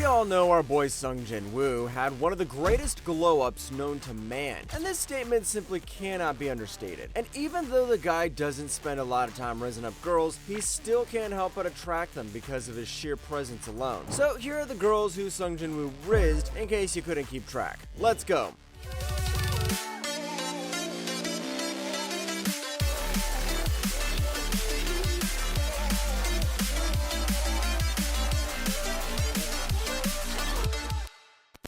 We all know our boy Sung Jin-woo had one of the greatest glow-ups known to man, and this statement simply cannot be understated. And even though the guy doesn't spend a lot of time rizzing up girls, he still can't help but attract them because of his sheer presence alone. So here are the girls who Sung Jin-woo rizzed, in case you couldn't keep track. Let's go!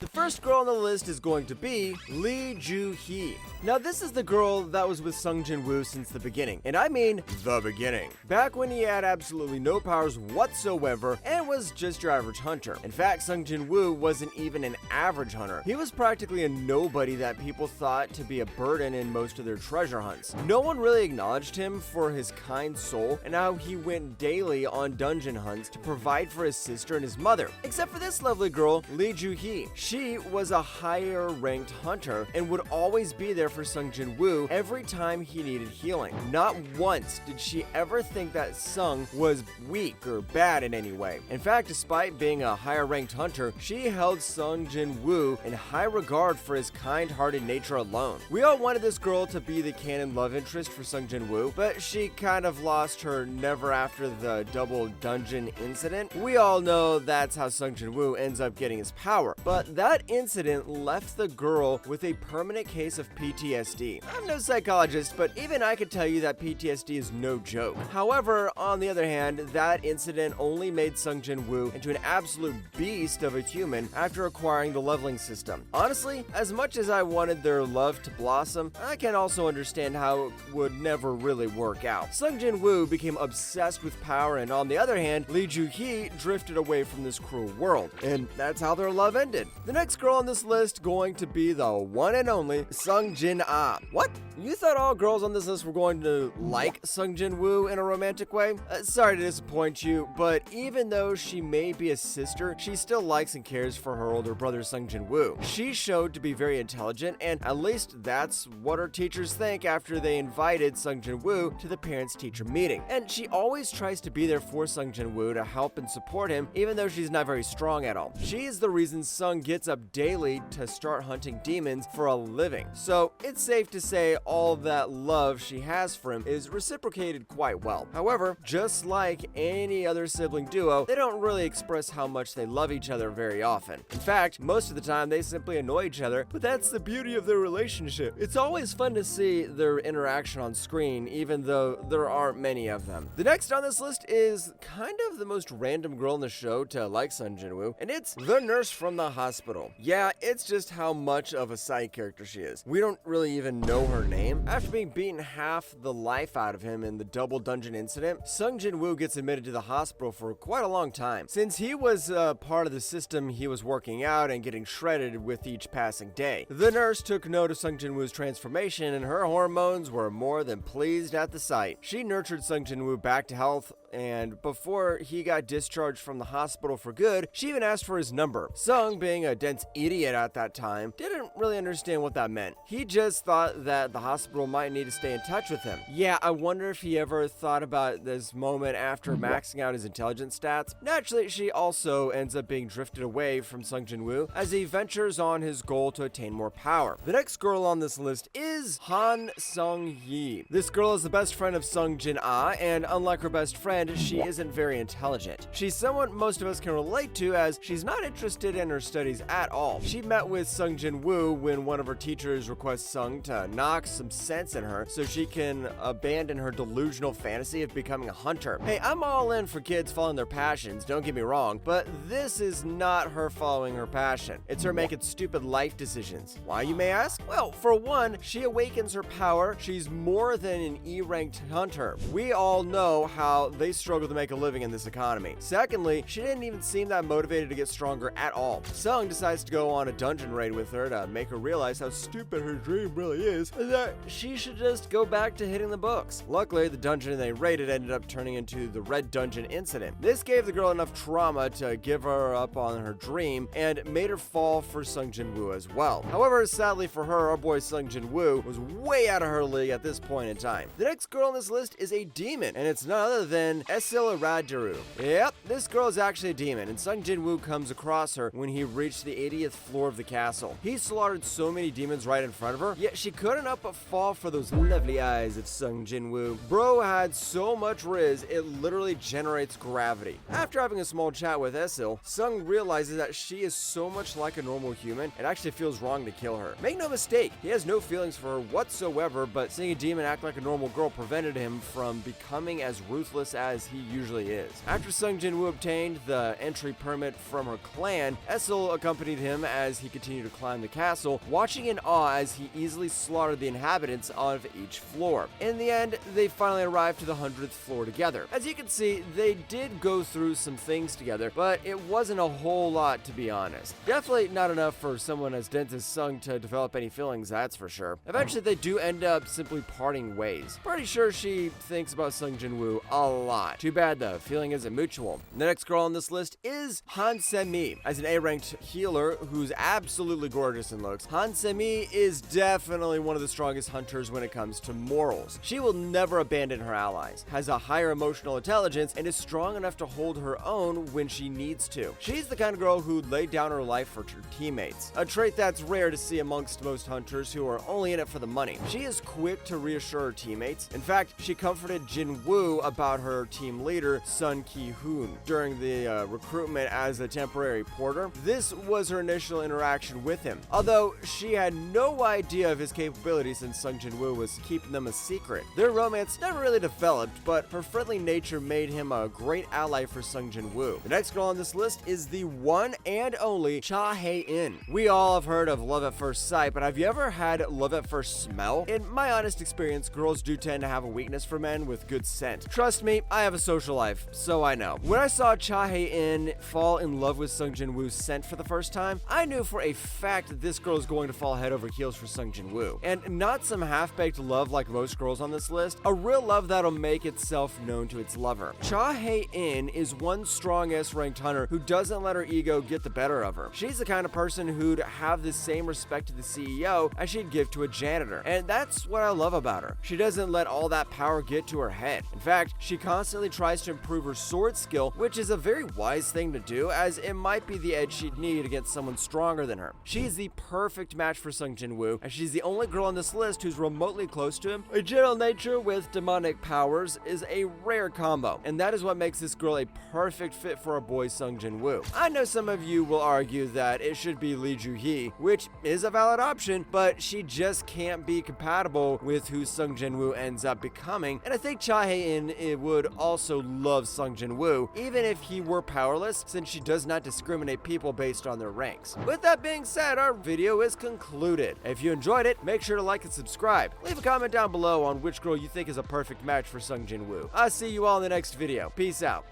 The first girl on the list is going to be joohee. Now this is the girl that was with Sung Jin-woo since the beginning, and I mean the beginning. Back when he had absolutely no powers whatsoever and was just your average hunter. In fact, Sung Jin-woo wasn't even an average hunter. He was practically a nobody that people thought to be a burden in most of their treasure hunts. No one really acknowledged him for his kind soul and how he went daily on dungeon hunts to provide for his sister and his mother. Except for this lovely girl, joohee. She was a higher ranked hunter and would always be there for Sung Jin-woo every time he needed healing. Not once did she ever think that Sung was weak or bad in any way. In fact, despite being a higher ranked hunter, she held Sung Jin-woo in high regard for his kind-hearted nature alone. We all wanted this girl to be the canon love interest for Sung Jin-woo, but she kind of lost her never after the double dungeon incident. We all know that's how Sung Jin-woo ends up getting his power, but that incident left the girl with a permanent case of PTSD. I'm no psychologist, but even I could tell you that PTSD is no joke. However, on the other hand, that incident only made Sung Jin-woo into an absolute beast of a human after acquiring the leveling system. Honestly, as much as I wanted their love to blossom, I can also understand how it would never really work out. Sung Jin-woo became obsessed with power, and on the other hand, joohee drifted away from this cruel world, and that's how their love ended. The next girl on this list going to be the one and only Sung Jin-ah. What? You thought all girls on this list were going to like Sung Jin-woo in a romantic way? Sorry to disappoint you, but even though she may be a sister, she still likes and cares for her older brother Sung Jin-woo. She showed to be very intelligent, and at least that's what her teachers think after they invited Sung Jin-woo to the parents-teacher meeting. And she always tries to be there for Sung Jin-woo to help and support him, even though she's not very strong at all. She is the reason Sung gets up daily to start hunting demons for a living. So it's safe to say all that love she has for him is reciprocated quite well. However, just like any other sibling duo, they don't really express how much they love each other very often. In fact, most of the time they simply annoy each other, but that's the beauty of their relationship. It's always fun to see their interaction on screen, even though there aren't many of them. The next on this list is kind of the most random girl in the show to like Sung Jinwoo, and it's the nurse from the hospital. Yeah, it's just how much of a side character she is. We don't really even know her name. After being beaten half the life out of him in the double dungeon incident, Sung Jinwoo gets admitted to the hospital for quite a long time. Since he was part of the system, he was working out and getting shredded with each passing day. The nurse took note of Sung Jinwoo's transformation, and her hormones were more than pleased at the sight. She nurtured Sung Jinwoo back to health, and before he got discharged from the hospital for good, she even asked for his number. Sung, being a dense idiot at that time, didn't really understand what that meant. He just thought that the hospital might need to stay in touch with him. Yeah, I wonder if he ever thought about this moment after maxing out his intelligence stats. Naturally, she also ends up being drifted away from Sung Jinwoo as he ventures on his goal to attain more power. The next girl on this list is Han Sung-hee. This girl is the best friend of Sung Jin-ah, and unlike her best friend, she isn't very intelligent. She's someone most of us can relate to, as she's not interested in her studies at all. She met with Sung Jin-woo when one of her teachers requests Sung to knock some sense in her so she can abandon her delusional fantasy of becoming a hunter. Hey, I'm all in for kids following their passions, don't get me wrong, but this is not her following her passion. It's her making stupid life decisions. Why, you may ask? Well, for one, she awakens her power. She's more than an E-ranked hunter. We all know how they struggle to make a living in this economy. Secondly, she didn't even seem that motivated to get stronger at all. Sung decides tries to go on a dungeon raid with her to make her realize how stupid her dream really is, and that she should just go back to hitting the books. Luckily, the dungeon they raided ended up turning into the Red Dungeon incident. This gave the girl enough trauma to give her up on her dream and made her fall for Sung Jin-woo as well. However, sadly for her, our boy Sung Jin-woo was way out of her league at this point in time. The next girl on this list is a demon, and it's none other than Esil Radiru. Yep, this girl is actually a demon, and Sung Jinwoo comes across her when he reached the 80th floor of the castle. He slaughtered so many demons right in front of her, yet she couldn't help but fall for those lovely eyes of Sung Jinwoo. Bro had so much rizz, it literally generates gravity. After having a small chat with Esil, Sung realizes that she is so much like a normal human, it actually feels wrong to kill her. Make no mistake, he has no feelings for her whatsoever, but seeing a demon act like a normal girl prevented him from becoming as ruthless as he usually is. After Sung Jinwoo obtained the entry permit from her clan, Esil accompanied him as he continued to climb the castle, watching in awe as he easily slaughtered the inhabitants of each floor. In the end, they finally arrived to the 100th floor together. As you can see, they did go through some things together, but it wasn't a whole lot, to be honest. Definitely not enough for someone as dense as Sung to develop any feelings, that's for sure. Eventually, they do end up simply parting ways. Pretty sure she thinks about Sung Jinwoo a lot. Too bad the feeling isn't mutual. The next girl on this list is Han Se-mi. As an A-ranked healer who's absolutely gorgeous in looks, Han Se-mi is definitely one of the strongest hunters when it comes to morals. She will never abandon her allies, has a higher emotional intelligence, and is strong enough to hold her own when she needs to. She's the kind of girl who'd lay down her life for her teammates, a trait that's rare to see amongst most hunters who are only in it for the money. She is quick to reassure her teammates. In fact, she comforted Jin-woo about her team leader, Sun Ki-hoon, during the recruitment as a temporary porter. This was her initial interaction with him, although she had no idea of his capabilities since Sung Jinwoo was keeping them a secret. Their romance never really developed, but her friendly nature made him a great ally for Sung Jinwoo. The next girl on this list is the one and only Hae-in. We all have heard of love at first sight, but have you ever had love at first smell? In my honest experience, girls do tend to have a weakness for men with good scent. Trust me, I have a social life, so I know. When I saw Hae-in fall in love with Sung Jinwoo's scent for the first time, I knew for a fact that this girl is going to fall head over heels for Sung Jinwoo. And not some half-baked love like most girls on this list, a real love that'll make itself known to its lover. Hae-in is one strong S-ranked hunter who doesn't let her ego get the better of her. She's the kind of person who'd have the same respect to the CEO as she'd give to a janitor, and that's what I love about her. She doesn't let all that power get to her head. In fact, she constantly tries to improve her sword skill, which is a very wise thing to do, as it might be the edge she'd need against someone stronger than her. She's the perfect match for Sung Jinwoo, and she's the only girl on this list who's remotely close to him. A gentle nature with demonic powers is a rare combo, and that is what makes this girl a perfect fit for our boy Sung Jinwoo. I know some of you will argue that it should be Lee Joohee, which is a valid option, but she just can't be compatible with who Sung Jinwoo ends up becoming, and I think Hae-in would also love Sung Jinwoo, even if he were powerless, since she does not discriminate people based on their ranks. With that being said, our video is concluded. If you enjoyed it, make sure to like and subscribe. Leave a comment down below on which girl you think is a perfect match for Sung Jinwoo. I'll see you all in the next video. Peace out.